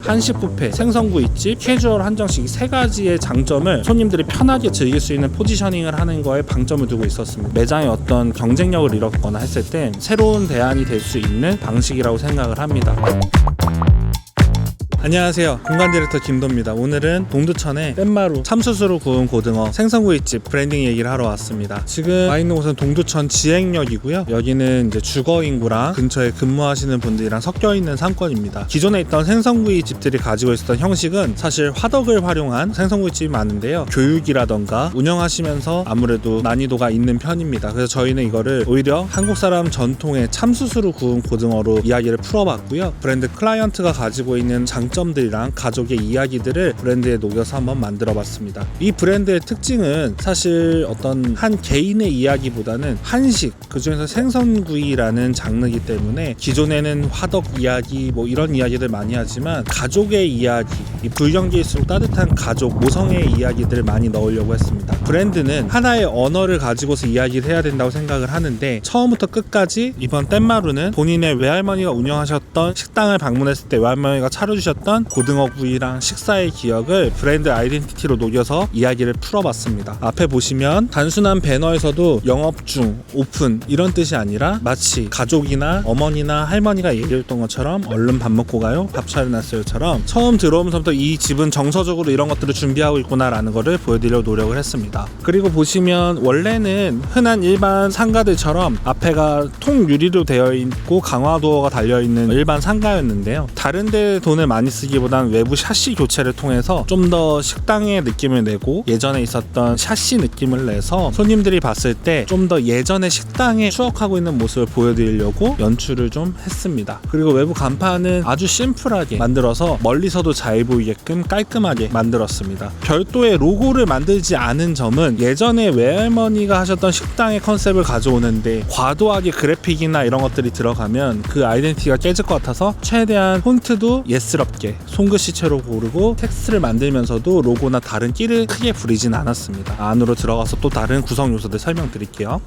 한식 뷔페, 생선구이집, 캐주얼 한정식 세 가지의 장점을 손님들이 편하게 즐길 수 있는 포지셔닝을 하는 거에 방점을 두고 있었습니다. 매장에 어떤 경쟁력을 잃었거나 했을 때 새로운 대안이 될 수 있는 방식이라고 생각을 합니다. 안녕하세요, 공간 디렉터 김도입니다. 오늘은 동두천에 뗏마루 참숯으로 구운 고등어 생선구이집 브랜딩 얘기를 하러 왔습니다. 지금 와 있는 곳은 동두천 지행역이고요. 여기는 이제 주거 인구랑 근처에 근무하시는 분들이랑 섞여 있는 상권입니다. 기존에 있던 생선구이 집들이 가지고 있었던 형식은 사실 화덕을 활용한 생선구이집이 많은데요. 교육이라던가 운영하시면서 아무래도 난이도가 있는 편입니다. 그래서 저희는 이거를 오히려 한국 사람 전통의 참숯으로 구운 고등어로 이야기를 풀어봤고요. 브랜드 클라이언트가 가지고 있는 장점들이랑 가족의 이야기들을 브랜드에 녹여서 한번 만들어봤습니다. 이 브랜드의 특징은 사실 어떤 한 개인의 이야기보다는 한식, 그중에서 생선구이라는 장르이기 때문에 기존에는 화덕 이야기 뭐 이런 이야기들 많이 하지만 가족의 이야기, 이 불경기일수록 따뜻한 가족, 모성의 이야기들을 많이 넣으려고 했습니다. 브랜드는 하나의 언어를 가지고서 이야기를 해야 된다고 생각을 하는데 처음부터 끝까지 이번 뗏마루는 본인의 외할머니가 운영하셨던 식당을 방문했을 때 외할머니가 차려주셨던 고등어구이랑 식사의 기억을 브랜드 아이덴티티로 녹여서 이야기를 풀어봤습니다. 앞에 보시면 단순한 배너에서도 영업 중, 오픈 이런 뜻이 아니라 마치 가족이나 어머니나 할머니가 얘기했던 것처럼 얼른 밥 먹고 가요, 밥 차려놨어요처럼 처음 들어오면서부터 이 집은 정서적으로 이런 것들을 준비하고 있구나라는 것을 보여드리려고 노력을 했습니다. 그리고 보시면 원래는 흔한 일반 상가들처럼 앞에가 통유리로 되어 있고 강화도어가 달려있는 일반 상가였는데요. 다른 데 돈을 많이 쓰기보단 외부 샤시 교체를 통해서 좀 더 식당의 느낌을 내고 예전에 있었던 샤시 느낌을 내서 손님들이 봤을 때 좀 더 예전의 식당에 추억하고 있는 모습을 보여드리려고 연출을 좀 했습니다. 그리고 외부 간판은 아주 심플하게 만들어서 멀리서도 잘 보이게끔 깔끔하게 만들었습니다. 별도의 로고를 만들지 않은 점은 예전에 외할머니가 하셨던 식당의 컨셉을 가져오는데 과도하게 그래픽이나 이런 것들이 들어가면 그 아이덴티티가 깨질 것 같아서 최대한 폰트도 예스럽게 손글씨체로 고르고 텍스트를 만들면서도 로고나 다른 끼를 크게 부리진 않았습니다. 안으로 들어가서 또 다른 구성 요소들 설명드릴게요.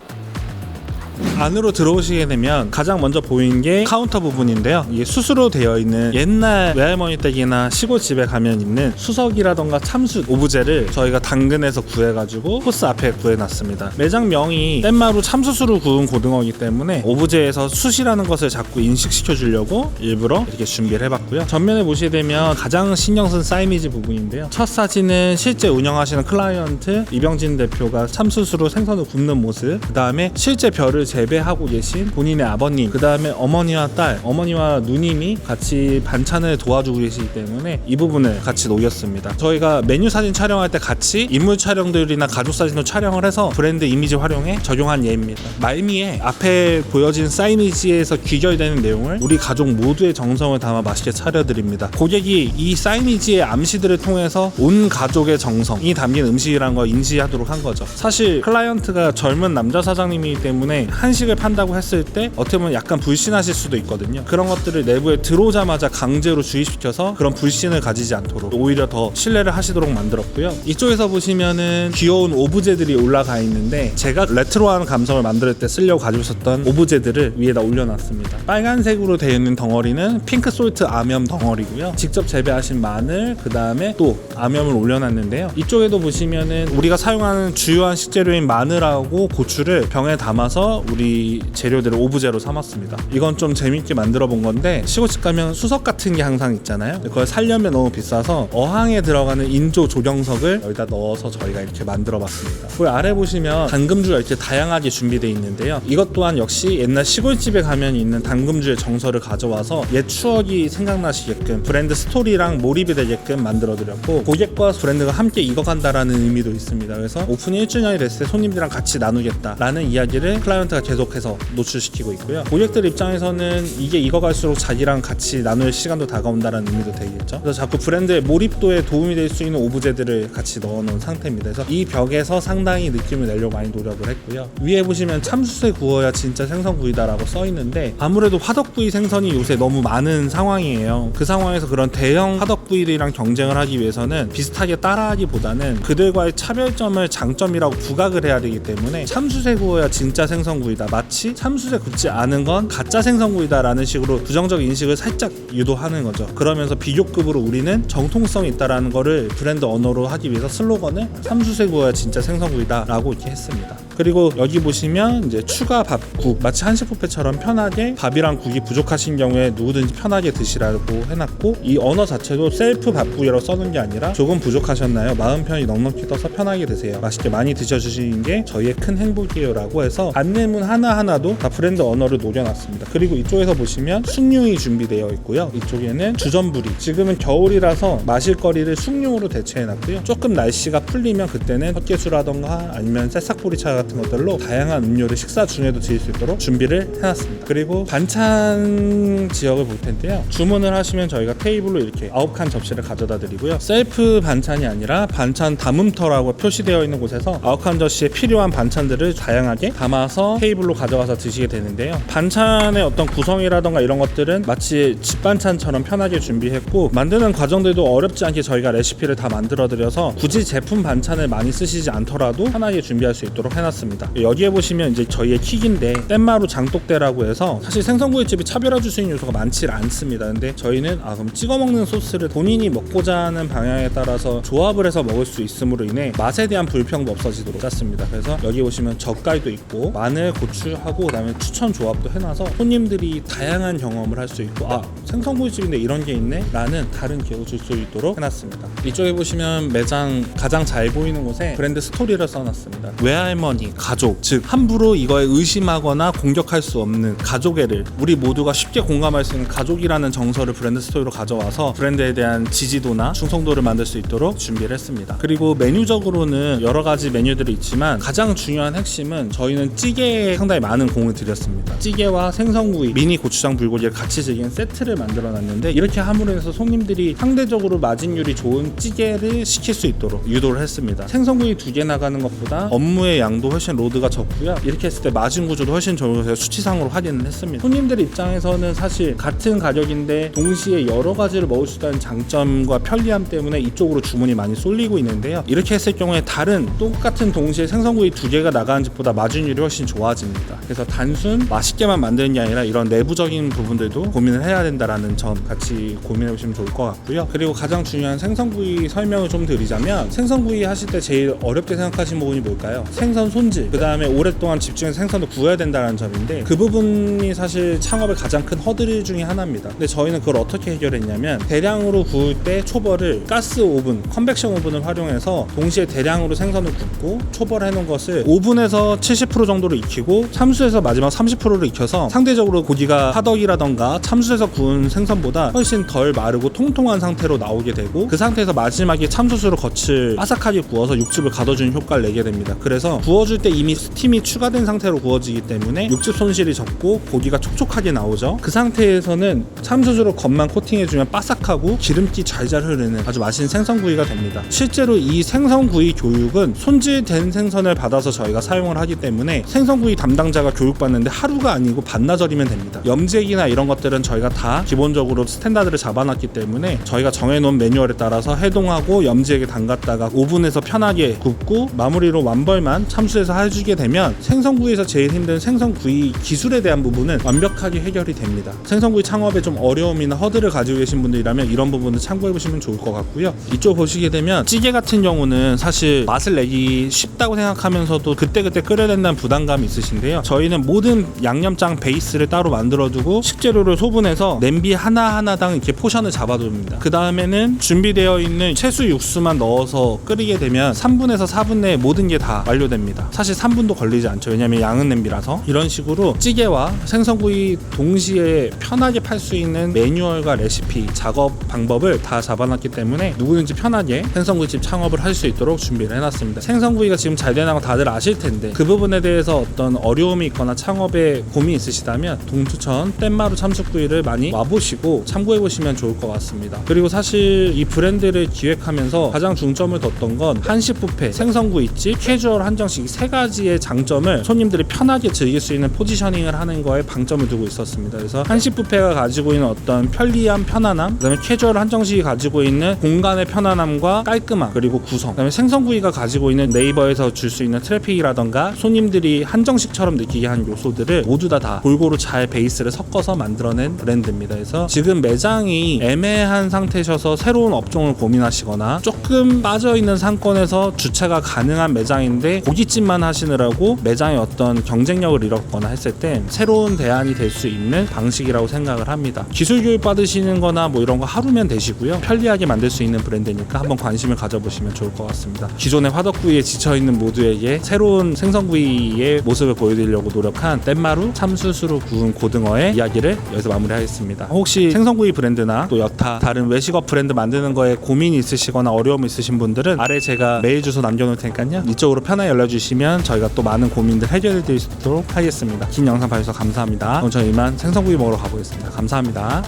안으로 들어오시게 되면 가장 먼저 보이는 게 카운터 부분인데요. 이게 숯으로 되어 있는 옛날 외할머니 댁이나 시골집에 가면 있는 수석이라던가 참숯 오브제를 저희가 당근에서 구해가지고 코스 앞에 구해놨습니다. 매장명이 뗏마루 참숯으로 구운 고등어이기 때문에 오브제에서 숯이라는 것을 자꾸 인식시켜 주려고 일부러 이렇게 준비를 해봤고요. 전면에 보시게 되면 가장 신경 쓴 사이미지 부분인데요. 첫 사진은 실제 운영하시는 클라이언트 이병진 대표가 참숯으로 생선을 굽는 모습, 그 다음에 실제 별을 재배하고 계신 본인의 아버님, 그 다음에 어머니와 딸, 어머니와 누님이 같이 반찬을 도와주고 계시기 때문에 이 부분을 같이 녹였습니다. 저희가 메뉴 사진 촬영할 때 같이 인물 촬영들이나 가족 사진도 촬영을 해서 브랜드 이미지 활용에 적용한 예입니다. 말미에 앞에 보여진 사이니지에서 귀결되는 내용을 우리 가족 모두의 정성을 담아 맛있게 차려드립니다. 고객이 이 사이니지의 암시들을 통해서 온 가족의 정성이 담긴 음식이라는 걸 인지하도록 한 거죠. 사실 클라이언트가 젊은 남자 사장님이기 때문에 한식을 판다고 했을 때 어떻게 보면 약간 불신하실 수도 있거든요. 그런 것들을 내부에 들어오자마자 강제로 주입시켜서 그런 불신을 가지지 않도록 오히려 더 신뢰를 하시도록 만들었고요. 이쪽에서 보시면은 귀여운 오브제들이 올라가 있는데 제가 레트로한 감성을 만들 때 쓰려고 가지고 있었던 오브제들을 위에다 올려놨습니다. 빨간색으로 되어 있는 덩어리는 핑크 솔트 아염 덩어리고요. 직접 재배하신 마늘, 그 다음에 또 아염을 올려놨는데요. 이쪽에도 보시면은 우리가 사용하는 주요한 식재료인 마늘하고 고추를 병에 담아서 우리 재료들을 오브제로 삼았습니다. 이건 좀 재밌게 만들어 본 건데 시골집 가면 수석 같은 게 항상 있잖아요. 그걸 살려면 너무 비싸서 어항에 들어가는 인조 조경석을 여기다 넣어서 저희가 이렇게 만들어 봤습니다. 그 아래 보시면 당금주가 이렇게 다양하게 준비되어 있는데요. 이것 또한 역시 옛날 시골집에 가면 있는 당금주의 정서를 가져와서 옛 추억이 생각나시게끔 브랜드 스토리랑 몰입이 되게끔 만들어 드렸고 고객과 브랜드가 함께 익어간다라는 의미도 있습니다. 그래서 오픈 1주년이 됐을 때 손님들이랑 같이 나누겠다라는 이야기를 클라이언트가 계속해서 노출시키고 있고요. 고객들 입장에서는 이게 익어갈수록 자기랑 같이 나눌 시간도 다가온다는 의미도 되겠죠. 그래서 자꾸 브랜드의 몰입도에 도움이 될 수 있는 오브제들을 같이 넣어놓은 상태입니다. 그래서 이 벽에서 상당히 느낌을 내려고 많이 노력을 했고요. 위에 보시면 참숯에 구워야 진짜 생선구이다라고 써있는데 아무래도 화덕구이 생선이 요새 너무 많은 상황이에요. 그 상황에서 그런 대형 화덕구이들이랑 경쟁을 하기 위해서는 비슷하게 따라하기보다는 그들과의 차별점을 장점이라고 부각을 해야 되기 때문에 참숯에 구워야 진짜 생선 생선구이다, 마치 참숯에 굽지 않은 건 가짜 생선구이다 라는 식으로 부정적 인식을 살짝 유도하는 거죠. 그러면서 비교급으로 우리는 정통성이 있다라는 거를 브랜드 언어로 하기 위해서 슬로건을 참숯에 구워야 진짜 생선구이다 라고 이렇게 했습니다. 그리고 여기 보시면 이제 추가 밥국, 마치 한식 뷔페처럼 편하게 밥이랑 국이 부족하신 경우에 누구든지 편하게 드시라고 해놨고, 이 언어 자체도 셀프 밥국이라고 써놓은 게 아니라 조금 부족하셨나요? 마음 편히 넉넉히 떠서 편하게 드세요. 맛있게 많이 드셔주시는 게 저희의 큰 행복이에요 라고 해서 안내문 하나하나도 다 브랜드 언어를 녹여놨습니다. 그리고 이쪽에서 보시면 숭늉이 준비되어 있고요. 이쪽에는 주전부리, 지금은 겨울이라서 마실거리를 숭늉으로 대체해놨고요. 조금 날씨가 풀리면 그때는 헛개수라던가 아니면 새싹보리차 같은 것들로 다양한 음료를 식사 중에도 드실 수 있도록 준비를 해놨습니다. 그리고 반찬 지역을 볼 텐데요. 주문을 하시면 저희가 테이블로 이렇게 9칸 접시를 가져다 드리고요. 셀프 반찬이 아니라 반찬 담음터라고 표시되어 있는 곳에서 9칸 접시에 필요한 반찬들을 다양하게 담아서 테이블로 가져가서 드시게 되는데요. 반찬의 어떤 구성이라던가 이런 것들은 마치 집반찬처럼 편하게 준비했고, 만드는 과정들도 어렵지 않게 저희가 레시피를 다 만들어 드려서 굳이 제품 반찬을 많이 쓰시지 않더라도 편하게 준비할 수 있도록 해놨습니다. 여기에 보시면 이제 저희의 킥인데 땐마루 장독대라고 해서, 사실 생선구이집이 차별화 줄 수 있는 요소가 많지 않습니다. 근데 저희는 그럼 찍어 먹는 소스를 본인이 먹고자 하는 방향에 따라서 조합을 해서 먹을 수 있음으로 인해 맛에 대한 불평도 없어지도록 짰습니다. 그래서 여기 보시면 젓갈도 있고 마늘, 고추하고 그다음에 추천 조합도 해놔서 손님들이 다양한 경험을 할 수 있고, 생선구이집인데 이런 게 있네? 라는 다른 기억을 줄 수 있도록 해놨습니다. 이쪽에 보시면 매장 가장 잘 보이는 곳에 브랜드 스토리를 써놨습니다. 외할머니, 가족, 즉 함부로 이거에 의심하거나 공격할 수 없는 가족애를 우리 모두가 쉽게 공감할 수 있는 가족이라는 정서를 브랜드 스토리로 가져와서 브랜드에 대한 지지도나 충성도를 만들 수 있도록 준비를 했습니다. 그리고 메뉴적으로는 여러 가지 메뉴들이 있지만 가장 중요한 핵심은 저희는 찌개에 상당히 많은 공을 들였습니다. 찌개와 생선구이, 미니 고추장 불고기를 같이 즐기는 세트를 만들어 놨는데, 이렇게 함으로 해서 손님들이 상대적으로 마진율이 좋은 찌개를 시킬 수 있도록 유도를 했습니다. 생선구이 2개 나가는 것보다 업무의 양도 훨씬 로드가 적고요. 이렇게 했을 때 마진 구조도 훨씬 좋아서 수치상으로 확인을 했습니다. 손님들 입장에서는 사실 같은 가격인데 동시에 여러 가지를 먹을 수 있다는 장점과 편리함 때문에 이쪽으로 주문이 많이 쏠리고 있는데요. 이렇게 했을 경우에 다른 똑같은 동시에 생선구이 2개가 나가는 집보다 마진율이 훨씬 좋아집니다. 그래서 단순 맛있게만 만드는 게 아니라 이런 내부적인 부분들도 고민을 해야 된다라는 점 같이 고민해 보시면 좋을 것 같고요. 그리고 가장 중요한 생선구이 설명을 좀 드리자면, 생선구이 하실 때 제일 어렵게 생각하시는 부분이 뭘까요? 생선 손질, 그 다음에 오랫동안 집중해서 생선을 구워야 된다는 점인데, 그 부분이 사실 창업의 가장 큰 허들 중에 하나입니다. 근데 저희는 그걸 어떻게 해결했냐면, 대량으로 구울 때 초벌을 가스 오븐, 컨벡션 오븐을 활용해서 동시에 대량으로 생선을 굽고 초벌해 놓은 것을 오븐에서 70% 정도로 익히고 참숯에서 마지막 30%를 익혀서 상대적으로 고기가 화덕이라던가 참숯에서 구운 생선보다 훨씬 덜 마르고 통통한 상태로 나오게 되고, 그 상태에서 마지막에 참숯으로 겉을 바삭하게 구워서 육즙을 가둬주는 효과를 내게 됩니다. 그래서 구워줄 때 이미 스팀이 추가된 상태로 구워지기 때문에 육즙 손실이 적고 고기가 촉촉하게 나오죠. 그 상태에서는 참숯으로 겉만 코팅해주면 바삭하고 기름기 잘잘 흐르는 아주 맛있는 생선구이가 됩니다. 실제로 이 생선구이 교육은 손질된 생선을 받아서 저희가 사용을 하기 때문에 생선구이 담당자가 교육받는데 하루가 아니고 반나절이면 됩니다. 염색이나 이런 것들은 저희가 다 기본적으로 스탠다드를 잡아놨기 때문에 저희가 정해놓은 매뉴얼에 따라서 해동하고 염지액에 담갔다가 오븐에서 편하게 굽고 마무리로 완벌만 참숯에서 해주게 되면 생선구이에서 제일 힘든 생선구이 기술에 대한 부분은 완벽하게 해결이 됩니다. 생선구이 창업에 좀 어려움이나 허들을 가지고 계신 분들이라면 이런 부분을 참고해보시면 좋을 것 같고요. 이쪽 보시게 되면 찌개 같은 경우는 사실 맛을 내기 쉽다고 생각하면서도 그때그때 끓여야 된다는 부담감이 있으신데요. 저희는 모든 양념장 베이스를 따로 만들어두고 식재료를 소분해서 냄비 하나하나당 이렇게 포션을 잡아둡니다. 그 다음에는 준비되어 있는 채수 육수만 넣어서 끓이게 되면 3분에서 4분 내에 모든 게 다 완료됩니다. 사실 3분도 걸리지 않죠. 왜냐면 양은 냄비라서. 이런 식으로 찌개와 생선구이 동시에 편하게 팔 수 있는 매뉴얼과 레시피, 작업 방법을 다 잡아놨기 때문에 누구든지 편하게 생선구이집 창업을 할 수 있도록 준비를 해놨습니다. 생선구이가 지금 잘 되는 거 다들 아실 텐데, 그 부분에 대해서 어떤 어려움이 있거나 창업에 고민이 있으시다면 동두천 땐마루 참숯구이를 많이 와보시고 참고해보시면 좋을 것 같습니다. 그리고 사실 이 브랜드를 기획하면서 가장 중점을 뒀던 건 한식 뷔페, 생선구이집, 캐주얼 한정식 세 가지의 장점을 손님들이 편하게 즐길 수 있는 포지셔닝을 하는 거에 방점을 두고 있었습니다. 그래서 한식 뷔페가 가지고 있는 어떤 편리함, 편안함, 그다음에 캐주얼 한정식이 가지고 있는 공간의 편안함과 깔끔함, 그리고 구성, 그다음에 생선구이가 가지고 있는 네이버에서 줄 수 있는 트래픽이라던가 손님들이 한정 한정식처럼 느끼게 하는 요소들을 모두 다 골고루 잘 베이스를 섞어서 만들어낸 브랜드입니다. 그래서 지금 매장이 애매한 상태셔서 새로운 업종을 고민하시거나 조금 빠져있는 상권에서 주차가 가능한 매장인데 고깃집만 하시느라고 매장의 어떤 경쟁력을 잃었거나 했을 때 새로운 대안이 될 수 있는 방식이라고 생각을 합니다. 기술 교육 받으시는 거나 뭐 이런 거 하루면 되시고요. 편리하게 만들 수 있는 브랜드니까 한번 관심을 가져보시면 좋을 것 같습니다. 기존의 화덕구이에 지쳐있는 모두에게 새로운 생선구이의 모습을 보여드리려고 노력한 땐마루 참수수로 구운 고등어의 이야기를 여기서 마무리하겠습니다. 혹시 생선구이 브랜드나 또 여타 다른 외식업 브랜드 만드는 거에 고민이 있으시거나 어려움 있으신 분들은 아래 제가 메일 주소 남겨놓을 테니까요. 이쪽으로 편하게 연락주시면 저희가 또 많은 고민들 해결해 드릴 수 있도록 하겠습니다. 긴 영상 봐주셔서 감사합니다. 그럼 저는 이만 생선구이 먹으러 가보겠습니다. 감사합니다.